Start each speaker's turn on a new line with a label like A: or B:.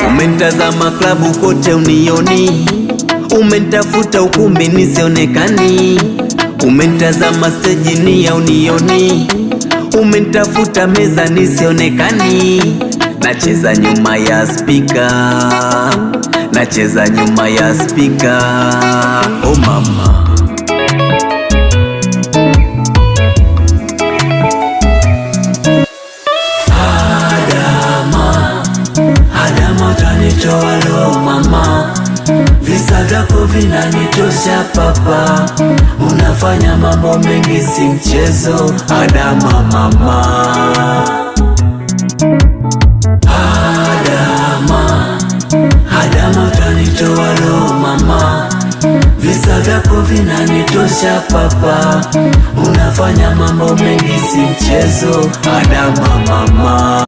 A: Umenitazama klabu kote unioni, umenitafuta ukumbi nisionekani, umenitazama stage ni ya unioni, umenitafuta meza nisionekani. Nacheza nyuma ya speaker, nacheza nyuma ya speaker. Oh mama, Adama utanitoa lo mama, visa vyako vinanitosha papa, unafanya mambo mengi si mchezo. Adama mama, Adama utanitoa lo mama, visa vyako vinanitosha papa, unafanya mambo mengi si mchezo. Adama mama.